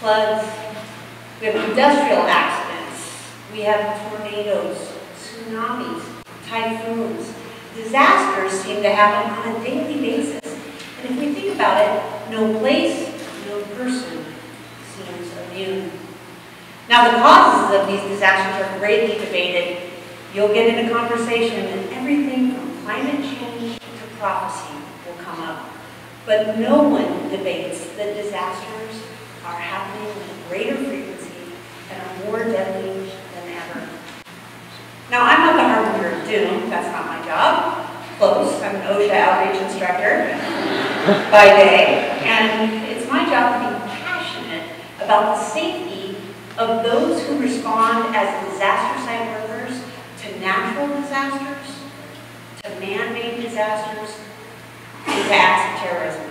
floods, we have industrial accidents, we have tornadoes, tsunamis, typhoons. Disasters seem to happen on a daily basis. And if we think about it, no place, no person seems immune. Now, the causes of these disasters are greatly debated. You'll get into conversation, and everything from climate change to prophecy will come up. But no one debates that disasters are happening with greater frequency and are more deadly than ever. Now, I'm not the harbinger of doom. That's not my job. Close. I'm an OSHA outreach instructor by day. And it's my job to be passionate about the safety of those who respond as disaster site workers to natural disasters, to man-made disasters, and to acts of terrorism.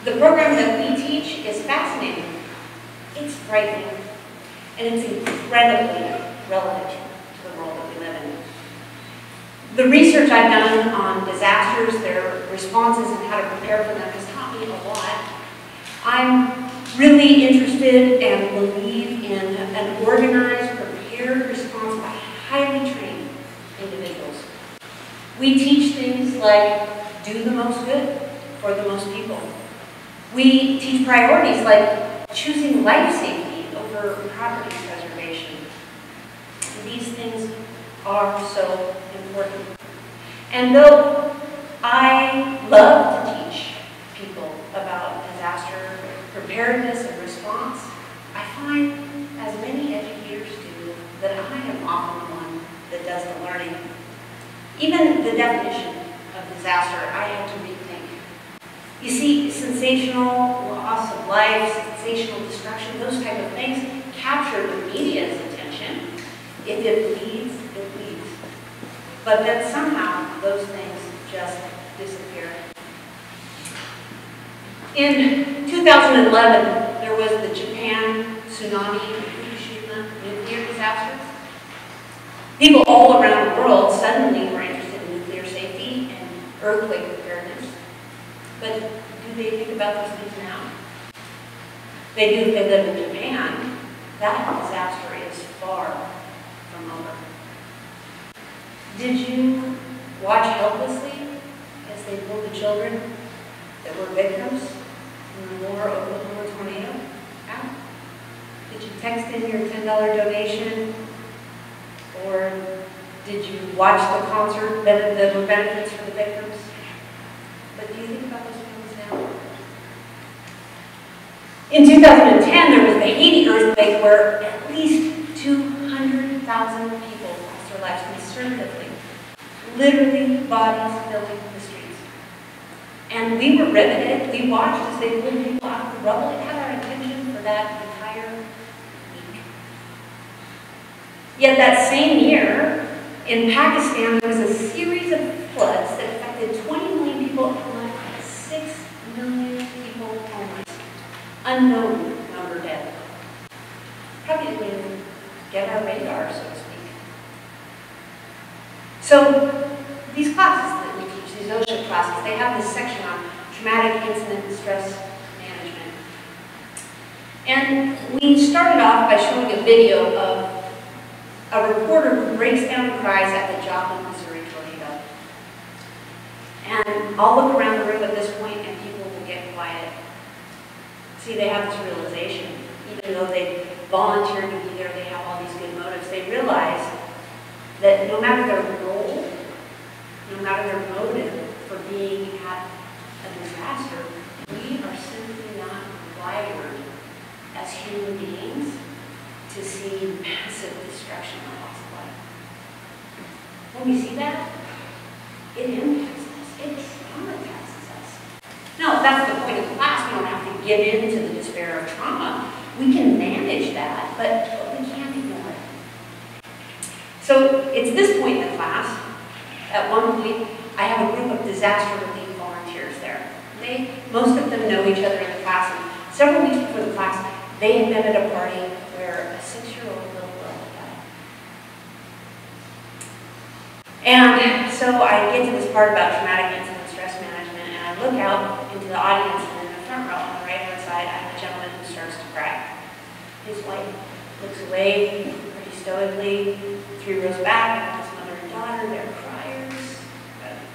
The program that we teach is fascinating. It's frightening. And it's incredibly relevant to the world that we live in. The research I've done on disasters, their responses, and how to prepare for them has taught me a lot. I'm really interested and believe in an organized, prepared response by highly trained individuals. We teach things like do the most good for the most people. We teach priorities like choosing life safety over property preservation. And these things are so important. And though I love to teach people about disaster preparedness and response, I find, as many educators do, that I am often the one that does the learning. Even the definition of disaster, I had to rethink. You see, sensational loss of life, sensational destruction, those type of things capture the media's attention. If it bleeds, it bleeds. But then somehow those things just disappear. In 2011, there was the Japan tsunami and Fukushima nuclear disasters. People all around the world suddenly were interested in nuclear safety and earthquake preparedness. But do they think about those things now? They do if they live in Japan. That disaster is far from over. Did you watch helplessly as they pulled the children that were victims in the Moore, Oklahoma tornado out? Did you text in your $10 donation? Or did you watch the concert, the benefits for the victims? But do you think about those things now? In 2010, there was the Haiti earthquake where at least 200,000 people lost their lives conservatively. Literally bodies filling the streets. And we were riveted. We watched as they pulled people out of the rubble. It had our attention for that entire week. Yet that same year, in Pakistan, there was a series of floods that affected 20 million people and left 6 million people homeless. Unknown number dead. Probably didn't even get our radar, so to speak. So these classes that we teach, these OSHA classes, they have this section on traumatic incident and stress management. And we started off by showing a video of a reporter who breaks down and cries at the Joplin, Missouri tornado. And I'll look around the room at this point and people will get quiet. See, they have this realization. Even though they volunteered to be there, they have all these good motives, they realize that no matter their role, no matter their motive for being at a disaster, we are simply not wired as human beings to see massive destruction or loss of life. When we see that, it impacts us. It traumatizes us. Now, that's the point of the class. We don't have to get into the despair of trauma. We can manage that, but we can't ignore it. So it's this point in the class, at one point, I have a group of disaster relief volunteers there. Most of them know each other in the class, and several weeks before the class, they had been at a party where a 6-year-old little girl died. And so I get to this part about traumatic incident stress management, and I look out into the audience, and in the front row on the right-hand side, I have a gentleman who starts His wife looks away pretty stoically. 3 rows back, his mother and daughter, they're criers.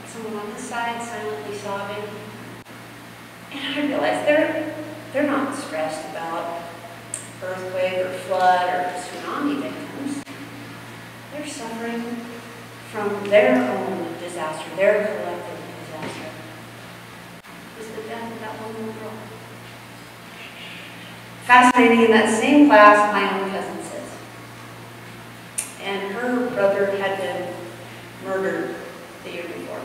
Someone on this side silently sobbing. And I realized they're not stressed about earthquake or flood or tsunami victims. They're suffering from their own disaster, their collective disaster. It's the death of that one little girl. Fascinating, in that same class, my own cousin sits. And her brother had been murdered the year before.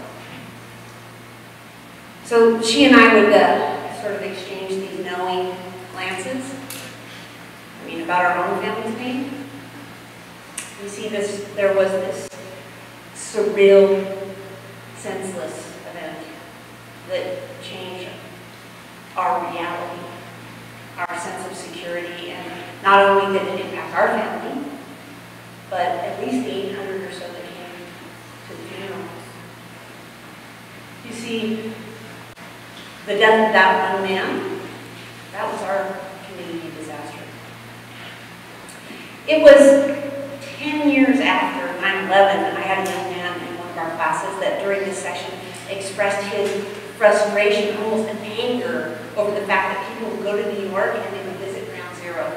So she and I would sort of exchange these knowing glances. I mean, about our own family's pain. We see this, there was this surreal, senseless event that changed our reality, our sense of security, and not only did it impact our family, but at least the 800 or so that came to the funeral. You see, the death of that one man, that was our community disaster. It was 10 years after 9/11, I had a young man in one of our classes that during this section expressed his frustration, almost an anger, over the fact that people would go to New York and they would visit Ground Zero.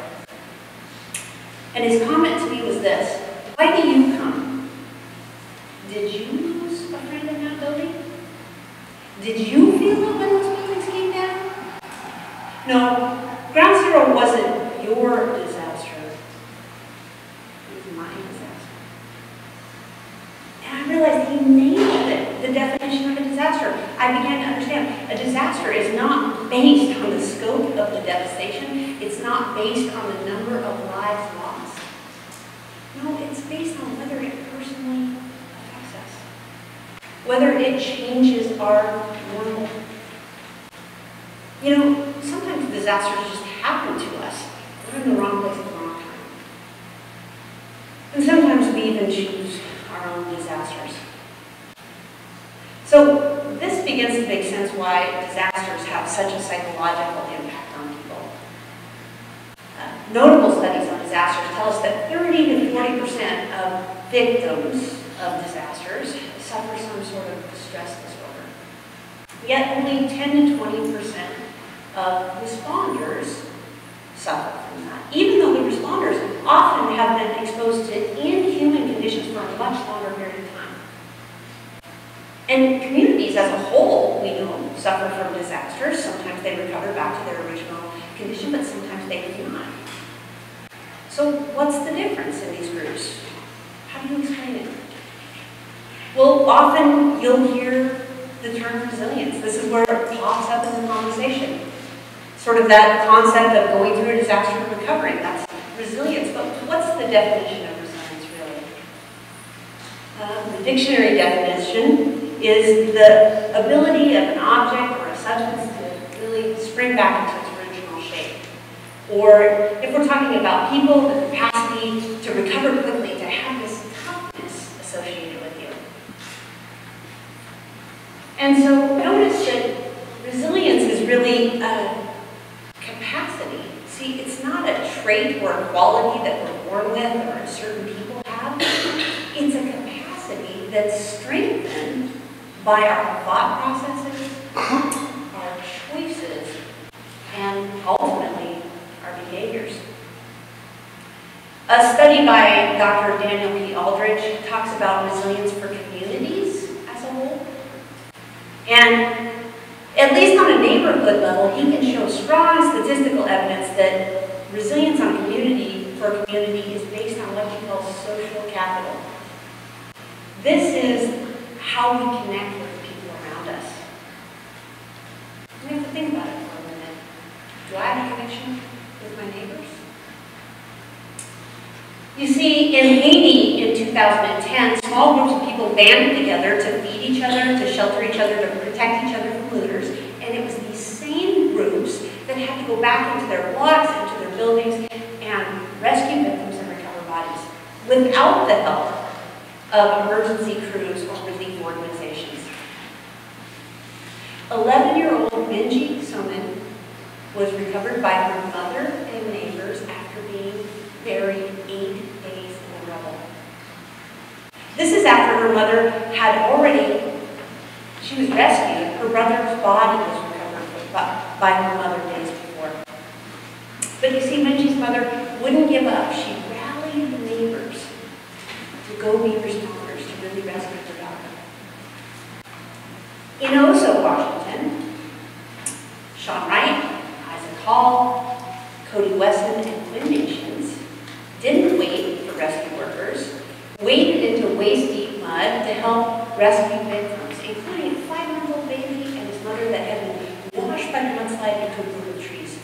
And his comment to me was this: why do you come? Did you lose a friend in that building? Did you feel it when those buildings came down? No, Ground Zero wasn't your disaster. It was my disaster. And I realized he nailed it, the definition of a disaster. I began to understand a disaster is not based on the scope of the devastation. It's not based on the number of lives lost. No, it's based on whether it personally affects us. Whether it changes our normal. You know, sometimes disasters just happen to us. We're in the wrong place at the wrong time. And sometimes we even choose our own disasters. So this begins to make sense why disasters have such a psychological impact on people. Notable studies on disasters tell us that 30 to 40% of victims of disasters suffer some sort of stress disorder. Yet only 10 to 20% of responders suffer from that, even though the responders often have been exposed to inhuman conditions for a much longer period of time. And communities as a whole, we know, suffer from disasters. Sometimes they recover back to their original condition, but sometimes they do not. So what's the difference in these groups? How do you explain it? Well, often you'll hear the term resilience. This is where it pops up in the conversation. Sort of that concept of going through a disaster and recovering. That's resilience. But what's the definition of resilience, really? The dictionary definition is the ability of an object or a substance to really spring back into its original shape. Or if we're talking about people, the capacity to recover quickly, to have this toughness associated with you. And so notice that resilience is really a capacity. See, it's not a trait or a quality that we're born with or certain people have. It's a capacity that's strengthened by our thought processes, our choices, and ultimately our behaviors. A study by Dr. Daniel P. Aldrich talks about resilience for communities as a whole. And at least on a neighborhood level, he can show strong statistical evidence that resilience on for a community is based on what he calls social capital. This is how we connect with the people around us. We have to think about it for a minute. Do I have a connection with my neighbors? You see, in Haiti in 2010, small groups of people banded together to feed each other, to shelter each other, to protect each other from looters. And it was these same groups that had to go back into their blocks, into their buildings, and rescue victims and recover bodies without the help of emergency crews or relief organizations. 11-year-old Minji Somin was recovered by her mother and neighbors after being buried 8 days in the rubble. This is after her mother had already, she was rescued. Her brother's body was recovered by her mother days before. But you see, Menchie's mother wouldn't give up. She rallied the neighbors to go be responders to really rescue her daughter. In Oso, Washington, Sean Wright, Isaac Hall, Cody Wesson, and Quinn Nations didn't wait for rescue workers, waded into waist-deep mud to help rescue victims, including a 5-month-old baby and his mother that had been washed by the mudslide and covered with trees.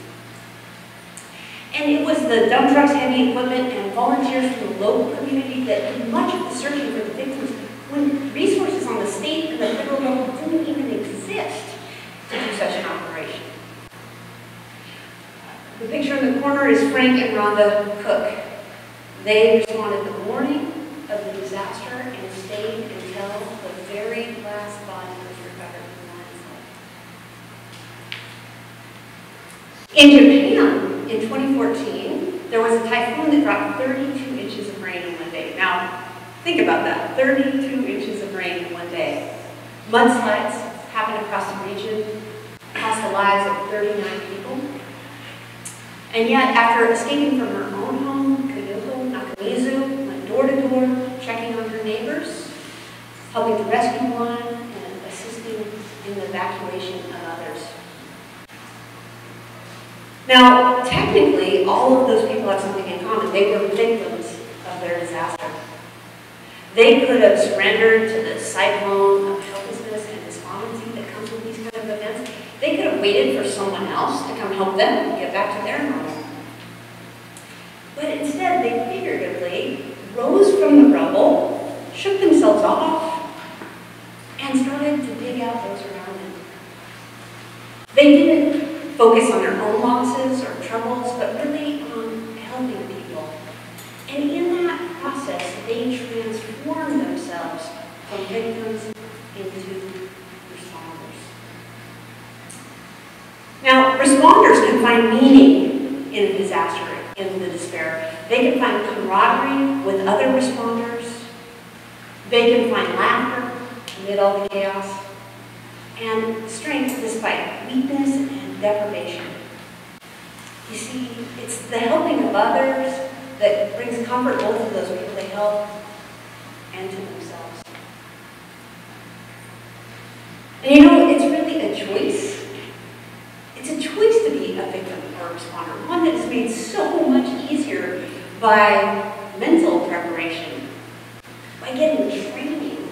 And it was the dump trucks, heavy equipment, and volunteers from the local community that did much of the searching for the victims when resources on the state and the federal level didn't even exist to do such an operation. The picture in the corner is Frank and Rhonda Cook. They responded the morning of the disaster and stayed until the very last body was recovered from the landslide. In Japan, in 2014, there was a typhoon that dropped 32 inches of rain in one day. Now, think about that, 32 inches of rain in one day. Mudslides happened across the region, cost the lives of 39 people. And yet, after escaping from her own home, Kayoko Nakamizu went door to door, checking on her neighbors, helping to rescue one, and assisting in the evacuation of others. Now, technically, all of those people have something in common. They were victims of their disaster. They could have surrendered to the cyclone of helplessness and despondency that comes with these kind of events. They could have waited for someone else to come help them get back to their normal. But instead, they figuratively rose from the rubble, shook themselves off, and started to dig out those around them. They didn't focus on their own losses or troubles, but really on helping people. And in that process, they transformed themselves from victims into responders. Now, responders can find meaning in a disaster, in the despair. They can find camaraderie with other responders. They can find laughter amid all the chaos, and strength despite weakness and deprivation. You see, it's the helping of others that brings comfort both to those people they help and to themselves. And you know, it's really a choice. It's a choice to be a victim or a responder, one that is made so much easier by mental preparation, by getting training,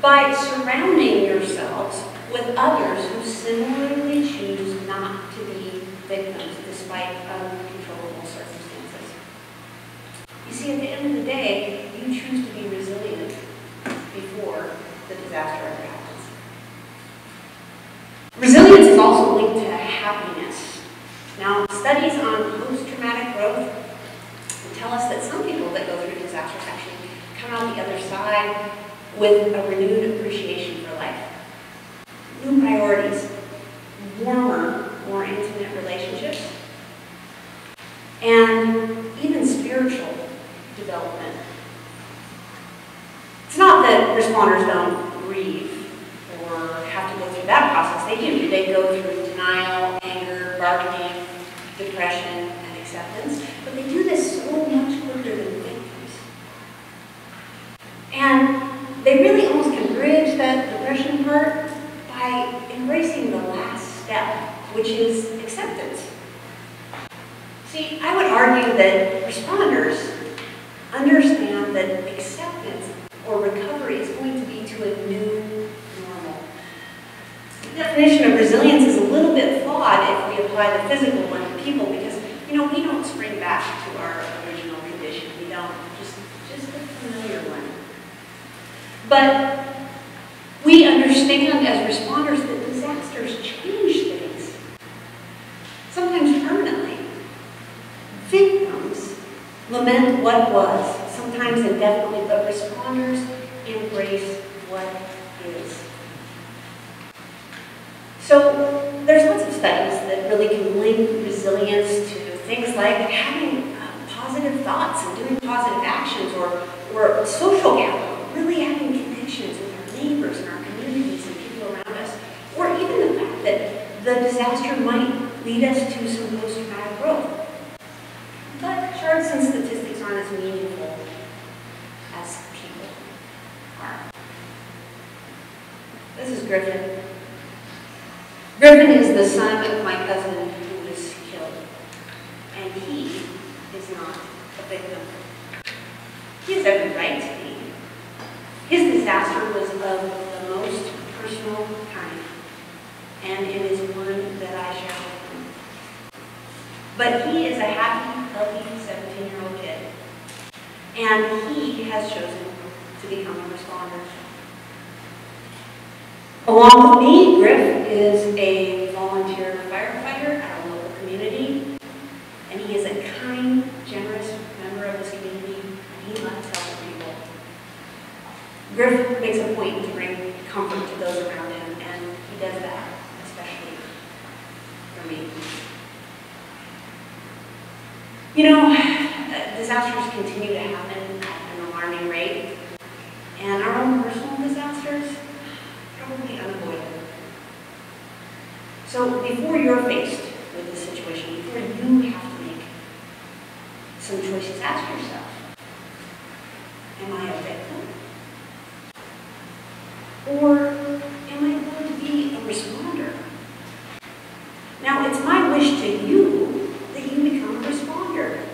by surrounding yourselves with others who similarly choose not to be victims despite uncontrollable circumstances. You see, at the end of the day, you choose to be resilient before the disaster ever happens. Resilience is also linked to happiness. Now, studies on post-traumatic growth tell us that some people that go through disasters actually come out the other side with a renewed appreciation for life. New priorities, warmer, more intimate relationships, and even spiritual development. It's not that responders don't grieve or have to go through that process. They do. They go through denial, anger, bargaining, depression, and acceptance. But they do this so much quicker than victims. And they really almost can bridge that depression part by embracing the last step, which is acceptance. See, I would argue that responders understand that acceptance or recovery is going to be to a new normal. The definition of resilience is a little bit flawed if we apply the physical one to people because, you know, we don't spring back to our original condition. We don't, just a familiar one. But we understand as responders that disasters change things, sometimes permanently. Victims lament what was, sometimes indefinitely, but responders embrace what is. So there's lots of studies that really can link resilience to things like having positive thoughts and doing positive actions, or social capital, really having connections with our neighbors and our communities and people around us, or even the fact that the disaster might lead us to some post-traumatic growth. But charts and statistics aren't as meaningful as people are. This is Griffin. Griffin is the son of my cousin who was killed, and he is not a victim. He has every right to be. His disaster was of the most personal kind, and it is one that I share with him. But he is a happy, healthy 17-year-old kid, and he has chosen to become a responder. Along with me, Griff is a volunteer firefighter at a local community, and he is a kind, generous member of this community, and he loves helping people. Griff makes a point to bring comfort to those around him, and he does that, especially for me. You know, disasters continue to happen at an alarming rate, and our own personal disasters probably unavoidable. So before you're faced with this situation, before you have to make some choices, ask yourself, am I a victim? Or am I going to be a responder? Now, it's my wish to you that you become a responder.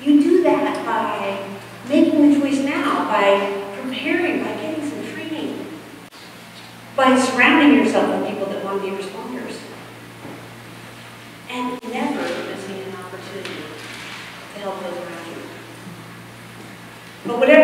You do that by making the choice now, by preparing, by getting some training, by surrounding yourself with people that want to be responders, and never missing an opportunity to help those around you. But whatever